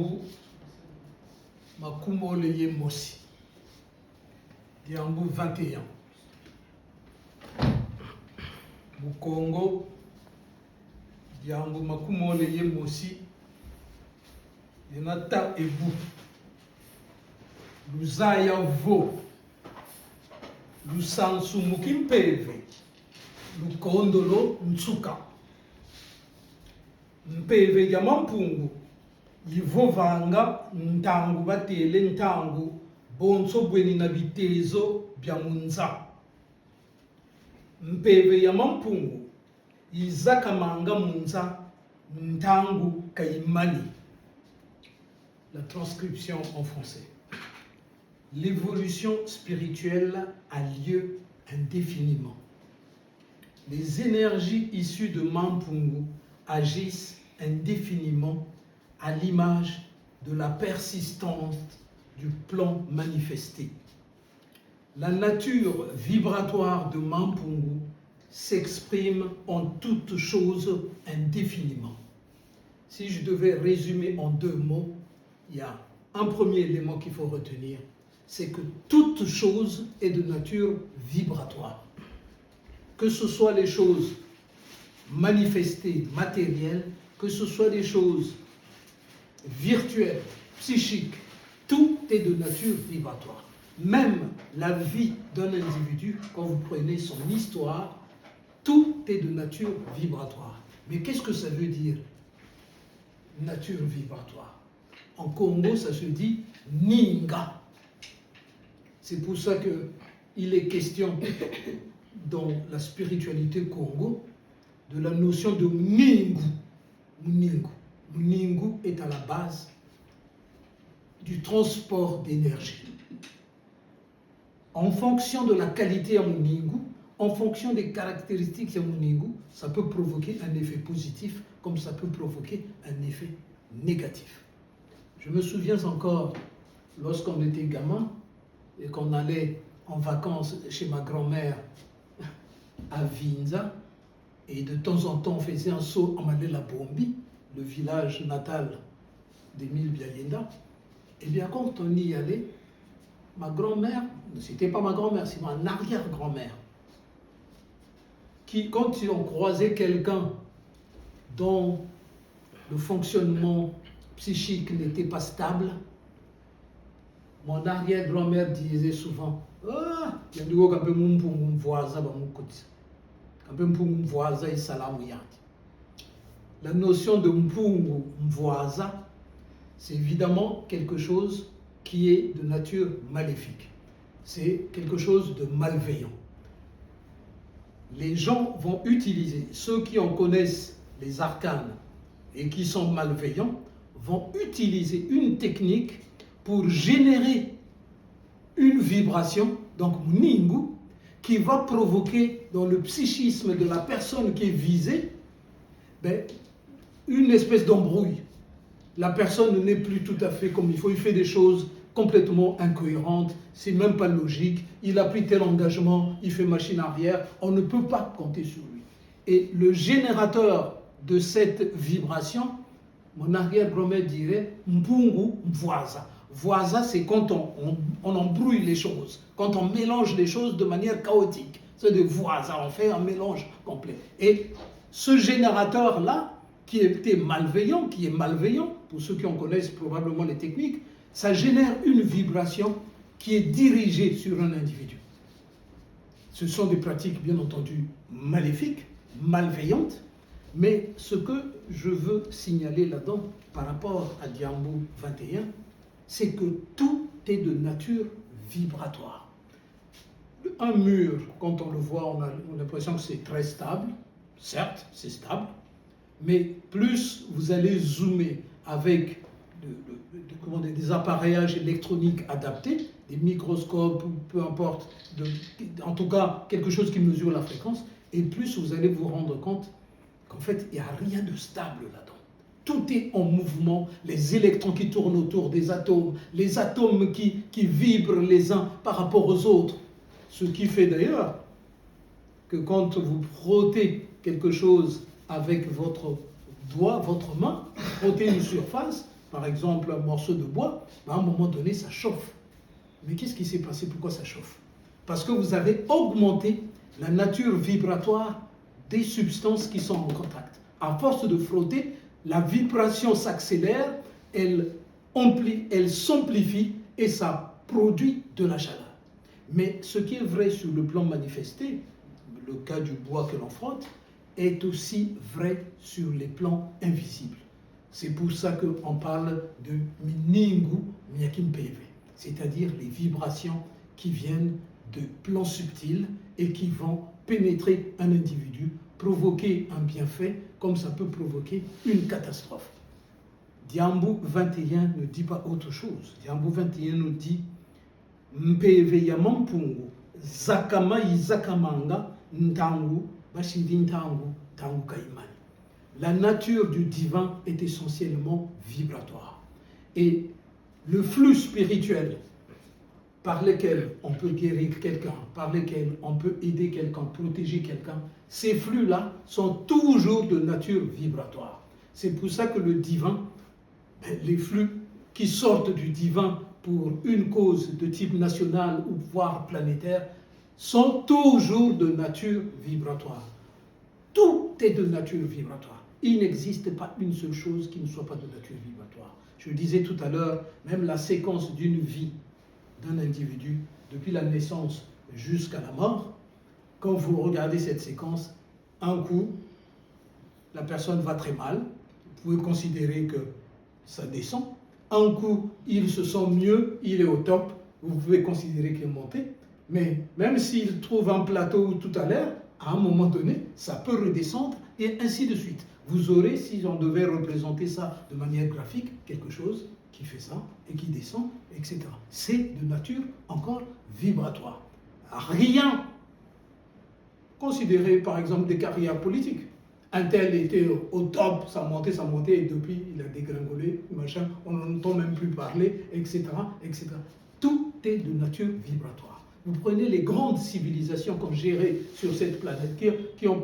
Diambu Makumole ye Mosi. Diambu 21. Mukongo Diambu Makumole ye Mosi. Yenata Ebu. Luzaya Vo. Lusansu Mukimpeve. Lukondolo Ntsuka. Mpeve ya mampungu. Yivovanga ntangu batele ntangu bonso bweni na bitezo bya munza. Mpeve ya mampungu yizakamanga munza ntangu kaimani. La transcription en français. L'évolution spirituelle a lieu indéfiniment. Les énergies issues de Mampungu agissent indéfiniment à l'image de la persistance du plan manifesté. La nature vibratoire de Mampungu s'exprime en toutes choses indéfiniment. Si je devais résumer en 2 mots, il y a un premier élément qu'il faut retenir, c'est que toute chose est de nature vibratoire. Que ce soit les choses manifestées, matérielles, que ce soit des choses virtuelles, psychiques, tout est de nature vibratoire. Même la vie d'un individu, quand vous prenez son histoire, tout est de nature vibratoire. Mais qu'est-ce que ça veut dire, nature vibratoire? En Congo, ça se dit Ninga. C'est pour ça qu'il est question dans la spiritualité Congo de la notion de Mningu. Mningu. Mningu est à la base du transport d'énergie. En fonction de la qualité à Mningu, en fonction des caractéristiques à Mningu, ça peut provoquer un effet positif comme ça peut provoquer un effet négatif. Je me souviens encore, lorsqu'on était gamin et qu'on allait en vacances chez ma grand-mère à Vinza, et de temps en temps on faisait un saut en Malela Bombi, le village natal d'Émile Biayenda. Et bien quand on y allait, ma grand-mère, c'était pas ma grand-mère, c'est mon arrière-grand-mère, qui, quand on croisait quelqu'un dont le fonctionnement psychique n'était pas stable, mon arrière-grand-mère disait souvent, ah, il y a des gens qui ont voisin. La notion de mpungu mvoaza, c'est évidemment quelque chose qui est de nature maléfique. C'est quelque chose de malveillant. Les gens vont utiliser, ceux qui en connaissent les arcanes et qui sont malveillants, vont utiliser une technique pour générer une vibration, donc mningu, qui va provoquer dans le psychisme de la personne qui est visée une espèce d'embrouille. La personne n'est plus tout à fait comme il faut, il fait des choses complètement incohérentes, c'est même pas logique, il a pris tel engagement, il fait machine arrière, on ne peut pas compter sur lui. Et le générateur de cette vibration, mon arrière-grand-mère dirait mpungu mvoaza. Voisa, c'est quand on embrouille les choses, quand on mélange les choses de manière chaotique. C'est de voisa, on fait un mélange complet. Et ce générateur-là, qui est malveillant, pour ceux qui en connaissent probablement les techniques, ça génère une vibration qui est dirigée sur un individu. Ce sont des pratiques, bien entendu, maléfiques, malveillantes, mais ce que je veux signaler là-dedans, par rapport à Diambu 21, c'est que tout est de nature vibratoire. Un mur, quand on le voit, on a l'impression que c'est très stable. Certes, c'est stable, mais plus vous allez zoomer avec des appareillages électroniques adaptés, des microscopes, peu importe, en tout cas quelque chose qui mesure la fréquence, et plus vous allez vous rendre compte qu'en fait, il n'y a rien de stable là-dedans. Tout est en mouvement, les électrons qui tournent autour des atomes, les atomes qui vibrent les uns par rapport aux autres. Ce qui fait d'ailleurs que quand vous frottez quelque chose avec votre doigt, votre main, frottez une surface, par exemple, un morceau de bois, à un moment donné, ça chauffe. Mais qu'est-ce qui s'est passé? Pourquoi ça chauffe? Parce que vous avez augmenté la nature vibratoire des substances qui sont en contact. À force de frotter, la vibration s'accélère, elle s'amplifie et ça produit de la chaleur. Mais ce qui est vrai sur le plan manifesté, le cas du bois que l'on frotte, est aussi vrai sur les plans invisibles. C'est pour ça qu'on parle de Miningu Myakimpeve, c'est-à-dire les vibrations qui viennent de plans subtils et qui vont pénétrer un individu, provoquer un bienfait comme ça peut provoquer une catastrophe. Diambu 21 ne dit pas autre chose. Diambu 21 nous dit Mpeve ya mampungu, zakama izakamanga, ntangu, bashindi ntangu, tangu kaimani. La nature du divin est essentiellement vibratoire. Et le flux spirituel par lequel on peut guérir quelqu'un, par lequel on peut aider quelqu'un, protéger quelqu'un, ces flux-là sont toujours de nature vibratoire. C'est pour ça que le divin, les flux qui sortent du divin pour une cause de type national ou voire planétaire, sont toujours de nature vibratoire. Tout est de nature vibratoire. Il n'existe pas une seule chose qui ne soit pas de nature vibratoire. Je disais tout à l'heure, même la séquence d'une vie d'un individu, depuis la naissance jusqu'à la mort, quand vous regardez cette séquence, un coup, la personne va très mal, vous pouvez considérer que ça descend. Un coup, il se sent mieux, il est au top, vous pouvez considérer qu'il est monté. Mais même s'il trouve un plateau tout à l'heure, à un moment donné, ça peut redescendre et ainsi de suite. Vous aurez, si on devait représenter ça de manière graphique, quelque chose qui fait ça et qui descend, etc. C'est de nature encore vibratoire. Rien. Considérez par exemple des carrières politiques. Un tel était au top, ça montait, et depuis il a dégringolé, machin, on n'entend même plus parler, etc., etc. Tout est de nature vibratoire. Vous prenez les grandes civilisations qui ont géré sur cette planète, qui ont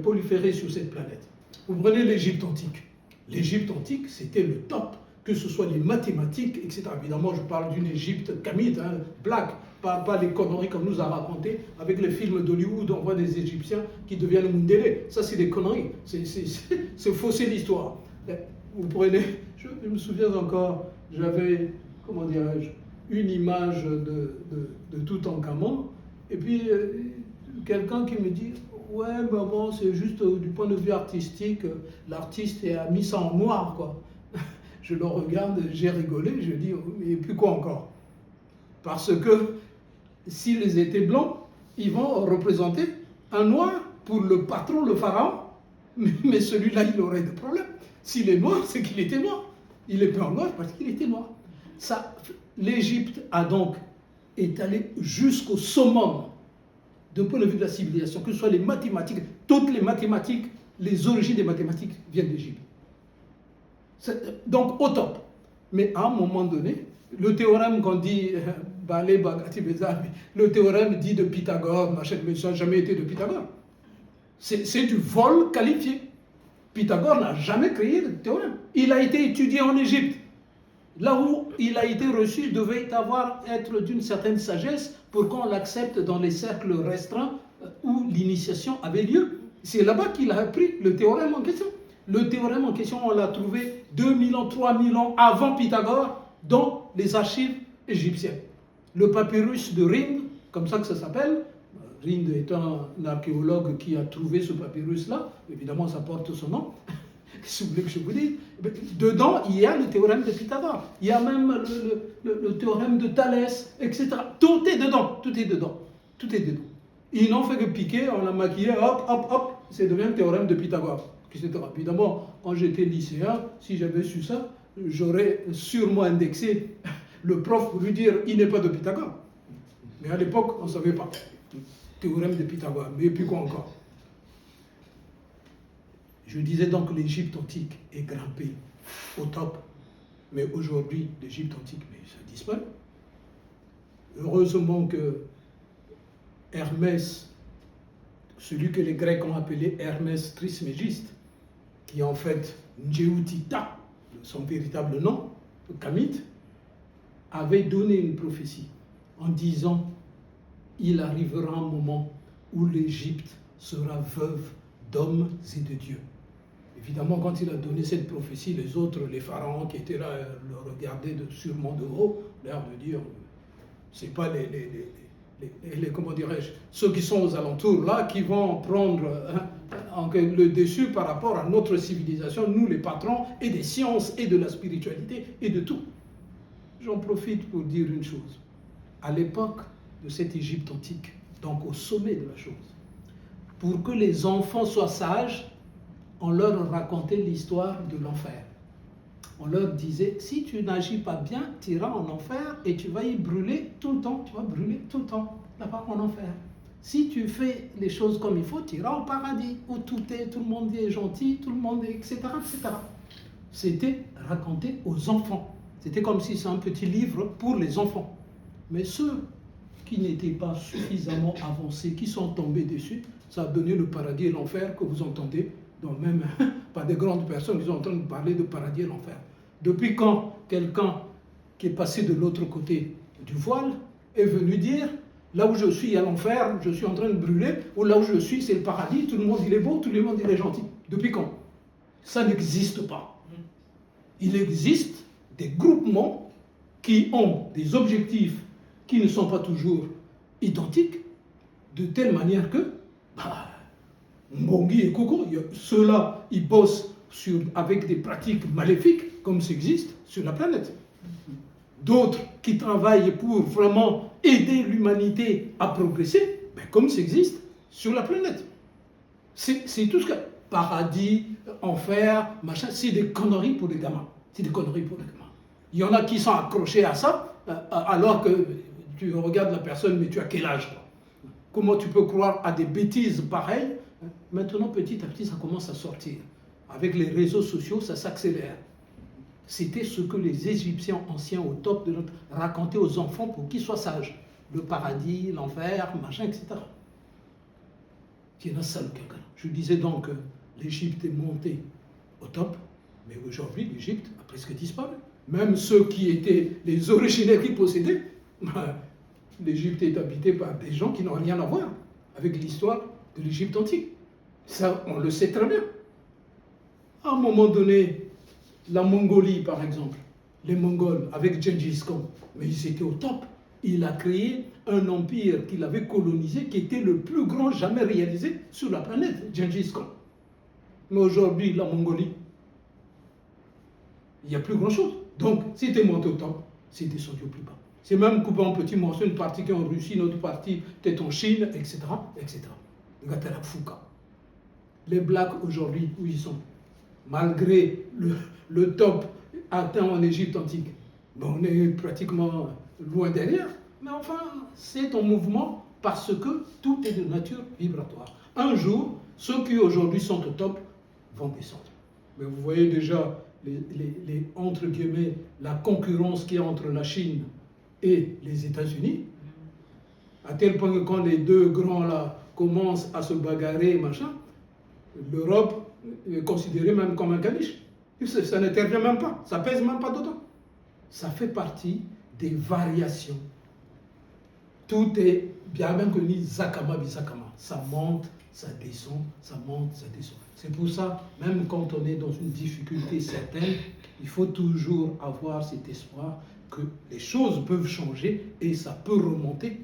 proliféré sur cette planète. Vous prenez l'Égypte antique. L'Égypte antique, c'était le top, que ce soit les mathématiques, etc. Évidemment, je parle d'une Égypte kamite, hein, black, pas les conneries qu'on nous a racontées avec les films d'Hollywood, on voit des Égyptiens qui deviennent Mundélé. Ça, c'est des conneries, c'est fausser l'histoire. Vous prenez, je me souviens encore, j'avais, comment dirais-je, une image de Toutankhamon, et puis quelqu'un qui me dit « Ouais, mais bon, c'est juste du point de vue artistique, l'artiste a mis ça en noir, quoi. » Je le regarde, j'ai rigolé, je dis « Et puis quoi encore ?» Parce que s'ils étaient blancs, ils vont représenter un noir pour le patron, le pharaon, mais celui-là, il aurait des problèmes. S'il est noir, c'est qu'il était noir. Il est peint en noir parce qu'il était noir. L'Égypte a donc étalé jusqu'au summum d'un point de vue de la civilisation, que ce soit les mathématiques, toutes les mathématiques, les origines des mathématiques viennent d'Égypte. Donc au top. Mais à un moment donné, le théorème qu'on dit, le théorème dit de Pythagore, machin, mais ça n'a jamais été de Pythagore. C'est du vol qualifié. Pythagore n'a jamais créé de théorème. Il a été étudié en Égypte. Là où il a été reçu, il devait être d'une certaine sagesse pour qu'on l'accepte dans les cercles restreints où l'initiation avait lieu. C'est là-bas qu'il a appris le théorème en question. Le théorème en question, on l'a trouvé 2000 ans, 3000 ans avant Pythagore dans les archives égyptiennes. Le papyrus de Rind, comme ça que ça s'appelle, Rind est un archéologue qui a trouvé ce papyrus-là, évidemment ça porte son nom, si vous voulez que je vous dise, dedans il y a le théorème de Pythagore, il y a même le théorème de Thalès, etc. Tout est dedans, tout est dedans, tout est dedans. Ils n'ont fait que piquer, on l'a maquillé, hop, hop, hop, c'est devenu le théorème de Pythagore, etc. Évidemment, quand j'étais lycéen, si j'avais su ça, j'aurais sûrement indexé le prof pour lui dire il n'est pas de Pythagore. Mais à l'époque, on ne savait pas. Théorème de Pythagore, mais puis quoi encore? Je disais donc que l'Égypte antique est grimpée au top, mais aujourd'hui, l'Égypte antique, mais ça disparaît. Heureusement que Hermès, celui que les Grecs ont appelé Hermès Trismégiste, qui est en fait Ndjeoutita, son véritable nom, Kamit, avait donné une prophétie en disant « Il arrivera un moment où l'Égypte sera veuve d'hommes et de dieux. » Évidemment, quand il a donné cette prophétie, les autres, les pharaons qui étaient là, le regardaient sûrement de haut, l'air de dire, c'est pas comment dirais-je, ceux qui sont aux alentours là, qui vont prendre le dessus par rapport à notre civilisation, nous les patrons, et des sciences, et de la spiritualité, et de tout. J'en profite pour dire une chose. À l'époque de cette Égypte antique, donc au sommet de la chose, pour que les enfants soient sages, on leur racontait l'histoire de l'enfer. On leur disait, si tu n'agis pas bien, tu iras en enfer et tu vas y brûler tout le temps. Tu vas brûler tout le temps, là-bas en enfer. Si tu fais les choses comme il faut, tu iras au paradis, où tout le monde est gentil, tout le monde est, etc., etc. C'était raconté aux enfants. C'était comme si c'est un petit livre pour les enfants. Mais ceux qui n'étaient pas suffisamment avancés, qui sont tombés dessus, ça a donné le paradis et l'enfer que vous entendez, donc même pas des grandes personnes qui sont en train de parler de paradis et l'enfer. Depuis quand quelqu'un qui est passé de l'autre côté du voile est venu dire « Là où je suis, il y a l'enfer, je suis en train de brûler, ou là où je suis, c'est le paradis, tout le monde il est beau, tout le monde il est gentil. » Depuis quand? Ça n'existe pas. Il existe des groupements qui ont des objectifs qui ne sont pas toujours identiques, de telle manière que Mbongi et Koko, ceux-là, ils bossent avec des pratiques maléfiques, comme ça existe sur la planète. D'autres qui travaillent pour vraiment aider l'humanité à progresser, comme ça existe sur la planète. C'est tout ce que... Paradis, enfer, machin, c'est des conneries pour les gamins. C'est des conneries pour les gamins. Il y en a qui sont accrochés à ça, alors que tu regardes la personne, mais tu as quel âge, quoi? Comment tu peux croire à des bêtises pareilles? Maintenant, petit à petit, ça commence à sortir. Avec les réseaux sociaux, ça s'accélère. C'était ce que les Égyptiens anciens, au top de notre, racontaient aux enfants pour qu'ils soient sages. Le paradis, l'enfer, machin, etc. Je disais donc que l'Égypte est montée au top, mais aujourd'hui, l'Égypte a presque disparu. Même ceux qui étaient les originaires qui possédaient, l'Égypte est habitée par des gens qui n'ont rien à voir avec l'histoire de l'Égypte antique. Ça, on le sait très bien. À un moment donné, la Mongolie, par exemple, les Mongols, avec Gengis Khan, mais ils étaient au top. Il a créé un empire qu'il avait colonisé, qui était le plus grand jamais réalisé sur la planète, Gengis Khan. Mais aujourd'hui, la Mongolie, il n'y a plus grand-chose. Donc, si tu es monté au top, c'est descendu au plus bas. C'est même coupé en petits morceaux, une partie qui est en Russie, une autre partie peut-être en Chine, etc., etc. Regardez la Fouca. Les Blacks aujourd'hui, où ils sont, malgré le top atteint en Égypte antique, on est pratiquement loin derrière. Mais enfin, c'est en mouvement parce que tout est de nature vibratoire. Un jour, ceux qui aujourd'hui sont au top vont descendre. Mais vous voyez déjà, entre guillemets, la concurrence qu'il y a entre la Chine et les États-Unis, à tel point que quand les deux grands là commencent à se bagarrer, machin, l'Europe est considérée même comme un caniche. Ça n'intervient même pas, ça pèse même pas dedans. Ça fait partie des variations. Tout est bien connu, Zakama Bisakama. Ça monte, ça descend, ça monte, ça descend. C'est pour ça, même quand on est dans une difficulté certaine, il faut toujours avoir cet espoir que les choses peuvent changer et ça peut remonter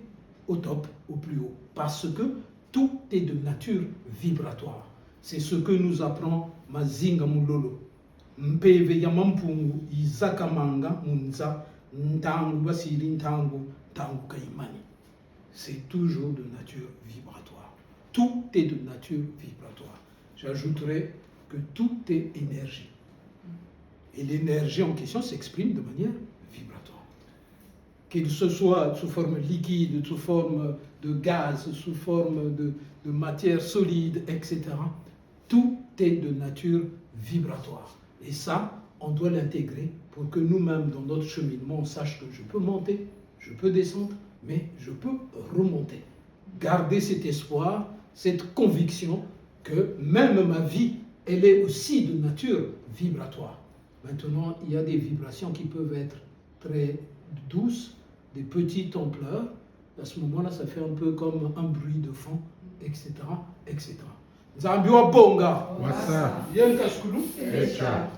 au top, au plus haut. Parce que tout est de nature vibratoire. C'est ce que nous apprend Mazinga Mulolo. Mpeve yamampungu izakamanga munza ntangu basiri ntangu tangu kaimani. C'est toujours de nature vibratoire. Tout est de nature vibratoire. J'ajouterais que tout est énergie. Et l'énergie en question s'exprime de manière vibratoire. Qu'il se soit sous forme liquide, sous forme de gaz, sous forme de matière solide, etc. Tout est de nature vibratoire. Et ça, on doit l'intégrer pour que nous-mêmes, dans notre cheminement, on sache que je peux monter, je peux descendre, mais je peux remonter. Garder cet espoir, cette conviction que même ma vie, elle est aussi de nature vibratoire. Maintenant, il y a des vibrations qui peuvent être très douces, des petites ampleurs. À ce moment-là, ça fait un peu comme un bruit de fond, etc., etc. Nzambi wa bonga. Wasa. Yen kashkulu. Echa.